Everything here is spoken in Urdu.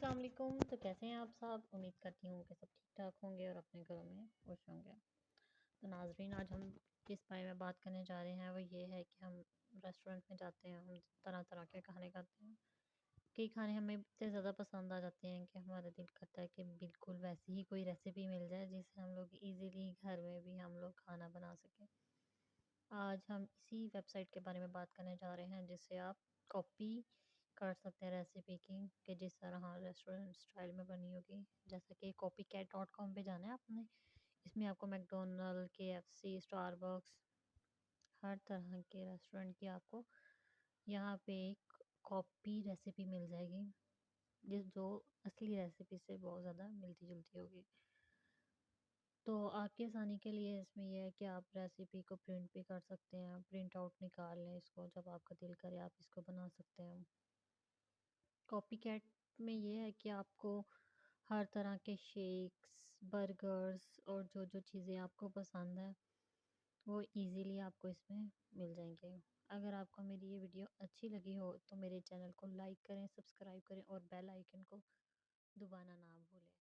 السلام علیکم۔ تو کیسے ہیں آپ صاحب؟ امید کرتی ہوں کہ سب ٹھیک ٹھاک ہوں گے اور اپنے گھروں میں خوش ہوں گے۔ تو ناظرین، آج ہم جس بارے میں بات کرنے جا رہے ہیں وہ یہ ہے کہ ہم ریسٹورنٹ میں جاتے ہیں، ہم طرح طرح کے کھانے کھاتے ہیں۔ کئی کھانے ہمیں اتنے زیادہ پسند آ جاتے ہیں کہ ہمارا دل کرتا ہے کہ بالکل ویسی ہی کوئی ریسیپی مل جائے جس سے ہم لوگ ایزیلی گھر میں بھی ہم لوگ کھانا بنا سکیں۔ آج ہم اسی ویب سائٹ کے بارے میں بات کرنے جا رہے ہیں جس سے آپ کاپی کر سکتے ہیں ریسیپی کی، کہ جس طرح ریسٹورنٹ اسٹائل میں بنی ہوگی۔ جیسا کہ copycat.com پہ جانا ہے آپ نے، اس میں آپ کو میکڈونلڈ، KFC، اسٹار بکس، ہر طرح کے ریسٹورنٹ کی آپ کو یہاں پہ ایک کاپی ریسیپی مل جائے گی، جو اصلی ریسیپی سے بہت زیادہ ملتی جلتی ہوگی۔ تو آپ کی آسانی کے لیے اس میں یہ ہے کہ آپ ریسیپی کو پرنٹ بھی کر سکتے ہیں، پرنٹ آؤٹ نکال لیں اس کو، جب آپ کا دل کرے آپ اس کو بنا سکتے ہیں۔ کاپی کیٹ میں یہ ہے کہ آپ کو ہر طرح کے شیکس، برگرز اور جو جو چیزیں آپ کو پسند ہیں وہ ایزیلی آپ کو اس میں مل جائیں گے۔ اگر آپ کو میری یہ ویڈیو اچھی لگی ہو تو میرے چینل کو لائک کریں، سبسکرائب کریں اور بیل آئیکن کو دبانا نہ بھولیں۔